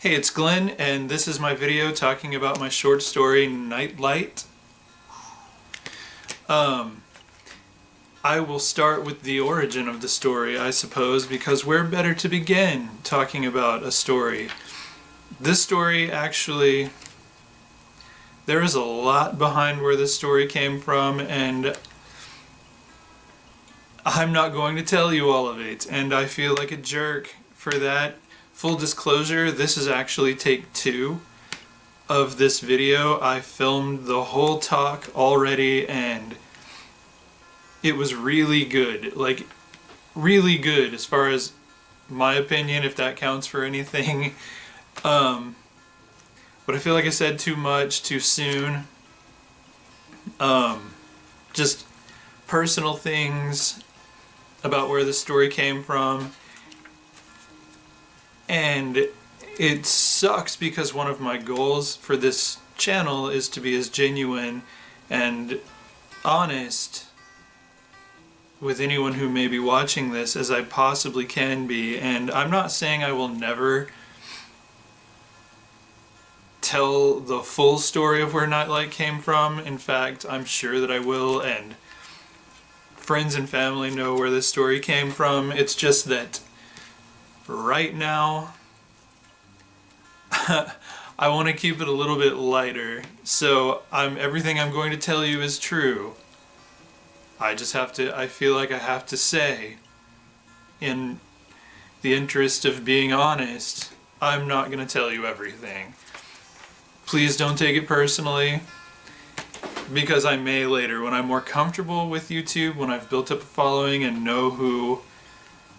Hey, it's Glenn, and this is my video talking about my short story, Nightlight. I will start with the origin of the story, I suppose, because where better to begin talking about a story? This story actually, there is a lot behind where this story came from, and I'm not going to tell you all of it, and I feel like a jerk for that. Full disclosure, this is actually take 2 of this video. I filmed the whole talk already and it was really good. Like, really good as far as my opinion, if that counts for anything. But I feel like I said too much too soon. Just personal things about where the story came from. And it sucks because one of my goals for this channel is to be as genuine and honest with anyone who may be watching this as I possibly can be. And I'm not saying I will never tell the full story of where Nightlight came from. In fact, I'm sure that I will, and friends and family know where this story came from. It's just that right now, I want to keep it a little bit lighter, so everything I'm going to tell you is true. I feel like I have to say, in the interest of being honest, I'm not going to tell you everything. Please don't take it personally, because I may later, when I'm more comfortable with YouTube, when I've built up a following and know who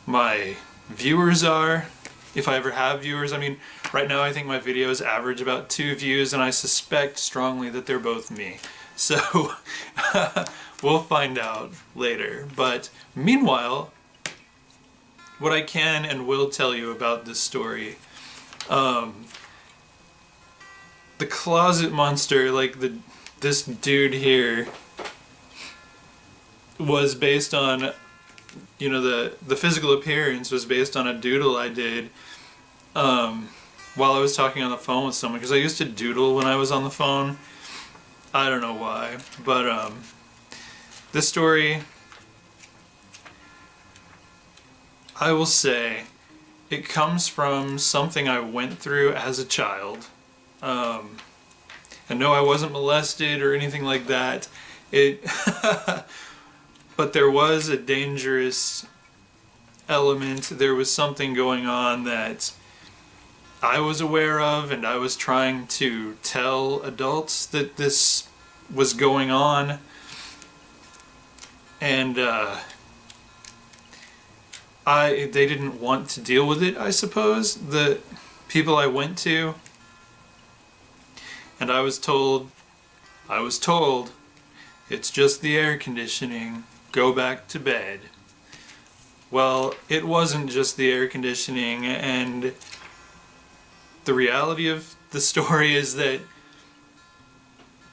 my viewers are, if I ever have viewers. I mean, right now I think my videos average about 2 views, and I suspect strongly that they're both me. So we'll find out later. But meanwhile, what I can and will tell you about this story, the closet monster, like this dude here, was based on, you know, the physical appearance was based on a doodle I did while I was talking on the phone with someone, because I used to doodle when I was on the phone. I don't know why, but this story, I will say, it comes from something I went through as a child. And no, I wasn't molested or anything like that. But there was a dangerous element. There was something going on that I was aware of, and I was trying to tell adults that this was going on. And they didn't want to deal with it, I suppose, the people I went to. And I was told, it's just the air conditioning. Go back to bed. Well, it wasn't just the air conditioning, and the reality of the story is that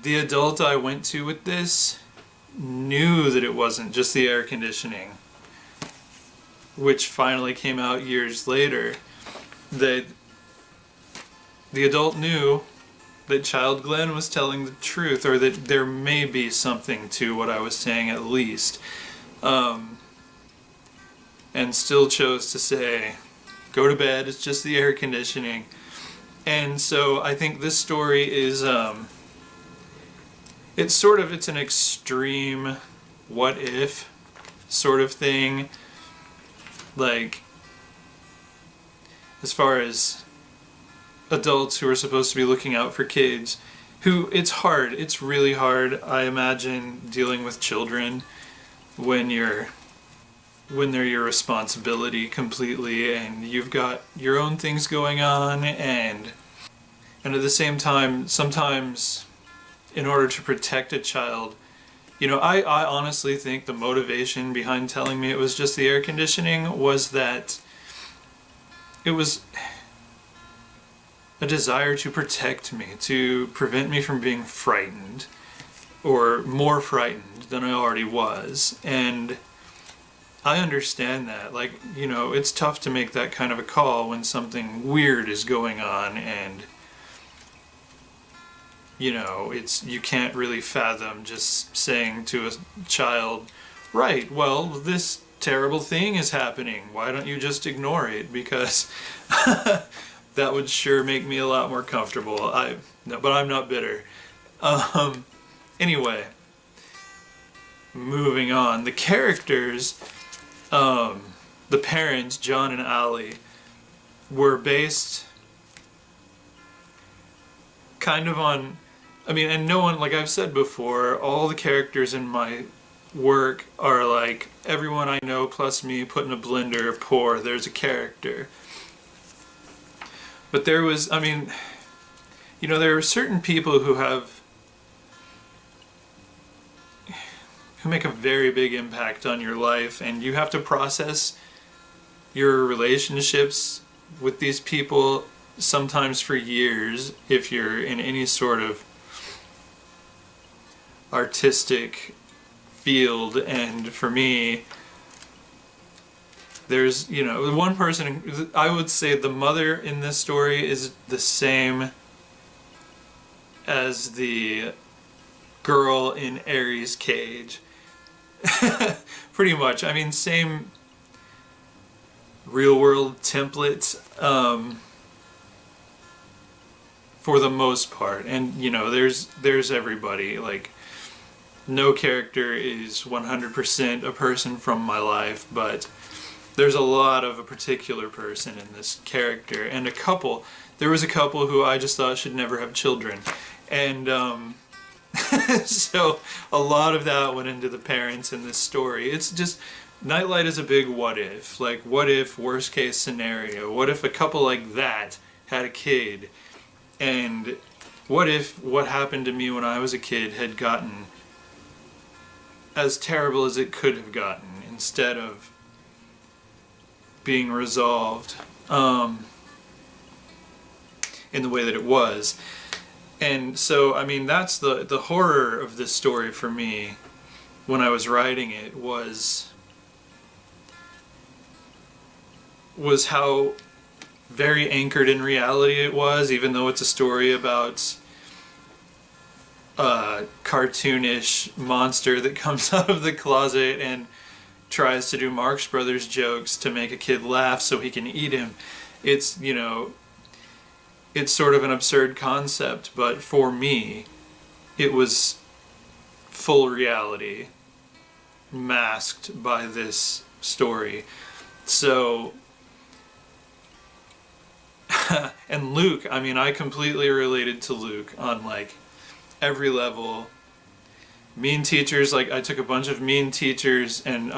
the adult I went to with this knew that it wasn't just the air conditioning, which finally came out years later, that the adult knew that Child Glenn was telling the truth, or that there may be something to what I was saying at least, and still chose to say, go to bed, it's just the air conditioning. And so I think this story is, it's an extreme what if sort of thing, like, as far as adults who are supposed to be looking out for kids, who, it's really hard, I imagine, dealing with children when they're your responsibility completely, and you've got your own things going on, and at the same time, sometimes in order to protect a child, you know, I honestly think the motivation behind telling me it was just the air conditioning was that it was a desire to protect me, to prevent me from being frightened, or more frightened than I already was. And I understand that. Like, you know, it's tough to make that kind of a call when something weird is going on, and you know, it's, you can't really fathom just saying to a child, right, well, this terrible thing is happening. Why don't you just ignore it? Because that would sure make me a lot more comfortable. No, but I'm not bitter. Anyway, moving on. The characters, the parents, John and Allie, were based kind of on, I mean, and no one, like I've said before, all the characters in my work are like everyone I know plus me put in a blender, pour, there's a character. But there was, I mean, you know, there are certain people who make a very big impact on your life, and you have to process your relationships with these people sometimes for years if you're in any sort of artistic field. And for me, there's, you know, one person, I would say the mother in this story is the same as the girl in Aries' Cage. Pretty much. I mean, same real world template, for the most part. And you know, there's everybody. Like, no character is 100% a person from my life, but there's a lot of a particular person in this character, and there was a couple who I just thought should never have children, and so a lot of that went into the parents in this story. It's just, Nightlight is a big what if. Like, what if, worst case scenario, what if a couple like that had a kid, and what if what happened to me when I was a kid had gotten as terrible as it could have gotten instead of being resolved in the way that it was. And so, I mean, that's the horror of this story for me when I was writing it, was how very anchored in reality it was, even though it's a story about a cartoonish monster that comes out of the closet and tries to do Marx Brothers jokes to make a kid laugh so he can eat him. It's, you know, it's sort of an absurd concept, but for me, it was full reality masked by this story. So, and Luke, I mean, I completely related to Luke on like every level. Mean teachers, like I took a bunch of mean teachers and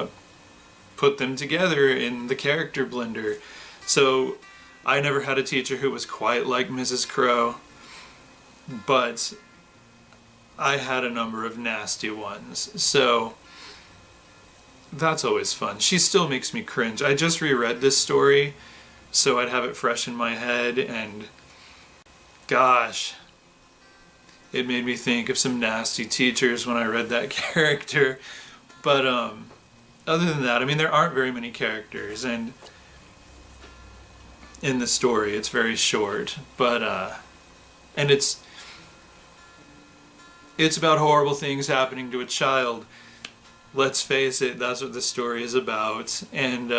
put them together in the character blender. So I never had a teacher who was quite like Mrs. Crow, but I had a number of nasty ones. So that's always fun. She still makes me cringe. I just reread this story so I'd have it fresh in my head, and gosh, it made me think of some nasty teachers when I read that character. But other than that, I mean, there aren't very many characters, and in the story it's very short, but and it's about horrible things happening to a child. Let's face it, that's what the story is about. And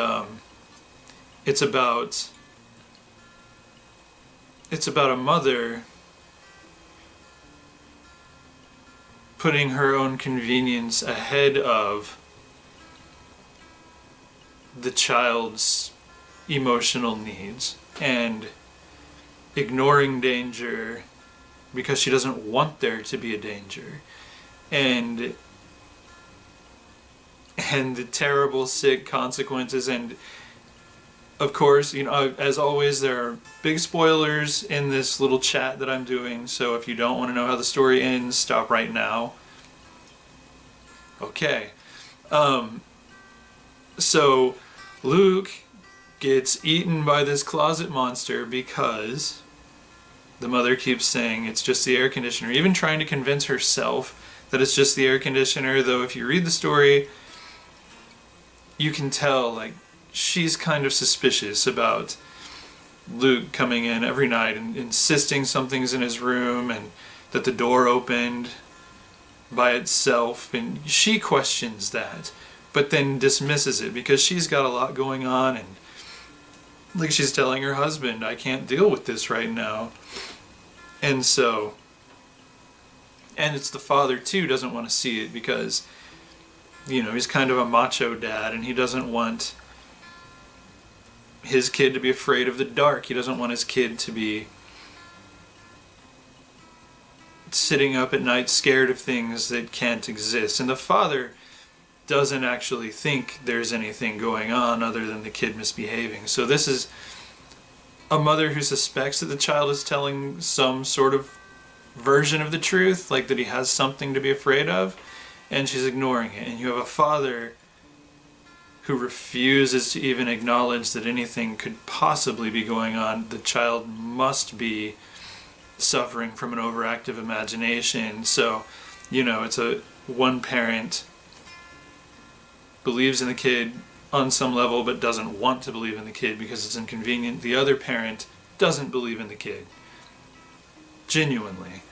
it's about a mother putting her own convenience ahead of the child's emotional needs, and ignoring danger because she doesn't want there to be a danger, and the terrible, sick consequences. And of course, you know, as always, there are big spoilers in this little chat that I'm doing, so if you don't want to know how the story ends, stop right now. Okay. So Luke gets eaten by this closet monster because the mother keeps saying it's just the air conditioner, even trying to convince herself that it's just the air conditioner, though if you read the story, you can tell, like, she's kind of suspicious about Luke coming in every night and insisting something's in his room and that the door opened by itself, and she questions that, but then dismisses it because she's got a lot going on, and like she's telling her husband, I can't deal with this right now. And so, and it's the father too doesn't want to see it because, you know, he's kind of a macho dad and he doesn't want his kid to be afraid of the dark. He doesn't want his kid to be sitting up at night scared of things that can't exist. And the father doesn't actually think there's anything going on other than the kid misbehaving. So this is a mother who suspects that the child is telling some sort of version of the truth, like that he has something to be afraid of, and she's ignoring it. And you have a father who refuses to even acknowledge that anything could possibly be going on. The child must be suffering from an overactive imagination. So, you know, it's a one parent believes in the kid on some level but doesn't want to believe in the kid because it's inconvenient. The other parent doesn't believe in the kid genuinely.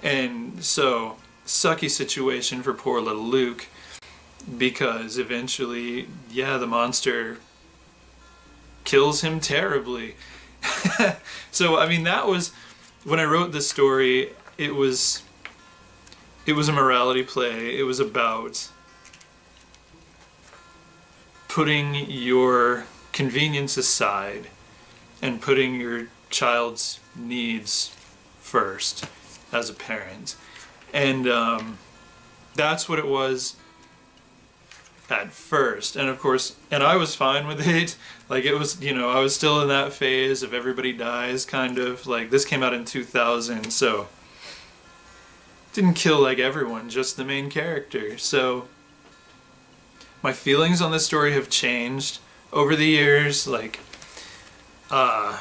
And so, sucky situation for poor little Luke, because eventually, yeah, the monster kills him terribly. So, I mean, that was, when I wrote this story, it was a morality play. It was about putting your convenience aside and putting your child's needs first as a parent. And that's what it was at first. And of course, and I was fine with it. Like, it was, you know, I was still in that phase of everybody dies kind of. Like, this came out in 2000, so didn't kill like everyone, just the main character. So my feelings on this story have changed over the years. Like, my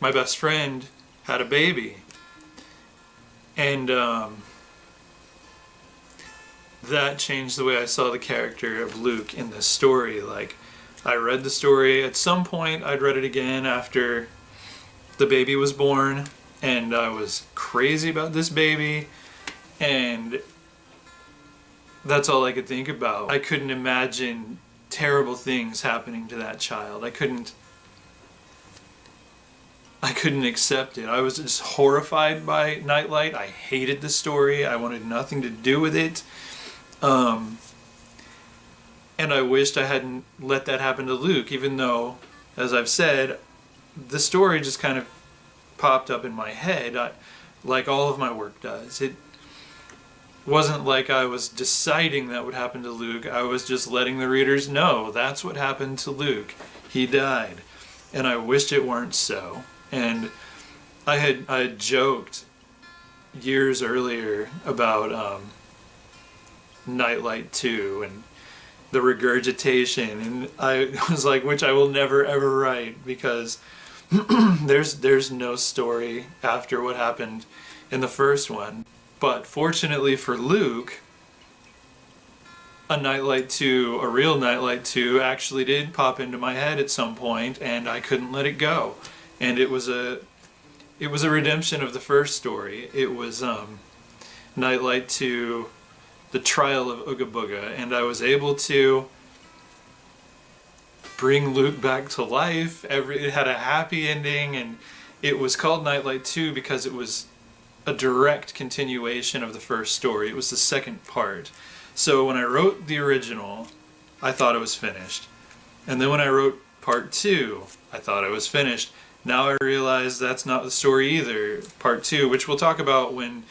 best friend had a baby, and that changed the way I saw the character of Luke in this story. Like, I read the story at some point, I'd read it again after the baby was born, and I was crazy about this baby, and that's all I could think about. I couldn't imagine terrible things happening to that child. I couldn't accept it. I was just horrified by Nightlight. I hated the story. I wanted nothing to do with it. And I wished I hadn't let that happen to Luke, even though, as I've said, the story just kind of popped up in my head, like all of my work does. It wasn't like I was deciding that would happen to Luke. I was just letting the readers know that's what happened to Luke. He died. And I wished it weren't so. And I had joked years earlier about Nightlight 2 and the regurgitation, and I was like, which I will never ever write, because there's no story after what happened in the first one. But fortunately for Luke, a Nightlight 2, a real Nightlight 2, actually did pop into my head at some point, and I couldn't let it go. And it was a redemption of the first story. It was Nightlight 2, The Trial of Ooga Booga, and I was able to bring Luke back to life. It had a happy ending, and it was called Nightlight 2 because it was a direct continuation of the first story. It was the second part. So when I wrote the original, I thought it was finished. And then when I wrote part 2, I thought it was finished. Now I realize that's not the story either, part 2, which we'll talk about when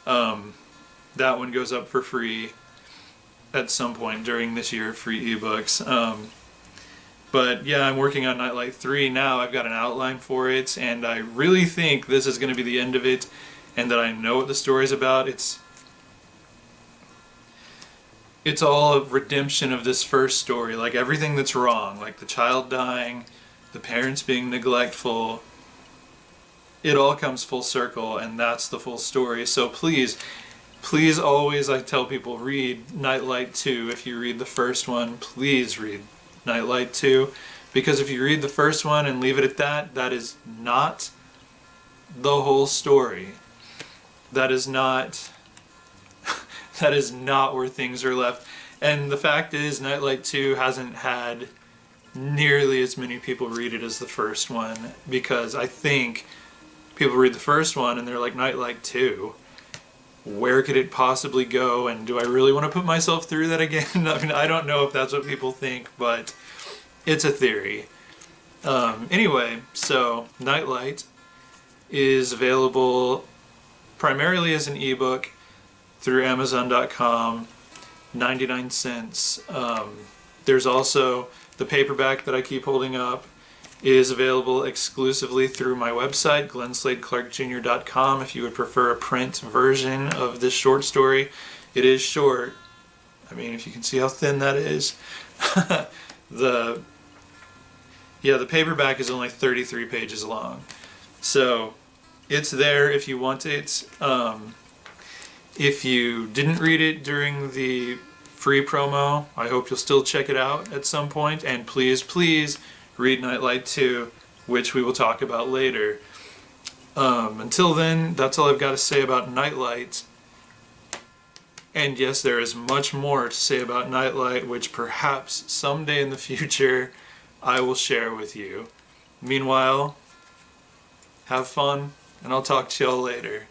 that one goes up for free at some point during this year, free ebooks. But yeah, I'm working on Nightlight 3 now. I've got an outline for it, and I really think this is going to be the end of it, and that I know what the story's about. It's all a redemption of this first story, like everything that's wrong, like the child dying, the parents being neglectful. It all comes full circle, and that's the full story. So please always, I tell people, read Nightlight 2. If you read the first one, please read Nightlight 2, because if you read the first one and leave it at that, that is not the whole story. That is not that is not where things are left. And the fact is, Nightlight 2 hasn't had nearly as many people read it as the first one, because I think people read the first one and they're like, Nightlight 2, where could it possibly go, and do I really want to put myself through that again? I mean, I don't know if that's what people think, but it's a theory. Anyway, so Nightlight is available primarily as an ebook through Amazon.com, 99 cents. There's also the paperback that I keep holding up is available exclusively through my website, glennslade-clark-jr.com, if you would prefer a print version of this short story. It is short. I mean, if you can see how thin that is. The paperback is only 33 pages long. So it's there if you want it. If you didn't read it during the free promo, I hope you'll still check it out at some point. And please, please read Nightlight 2, which we will talk about later. Until then, that's all I've got to say about Nightlight. And yes, there is much more to say about Nightlight, which perhaps someday in the future I will share with you. Meanwhile, have fun, and I'll talk to y'all later.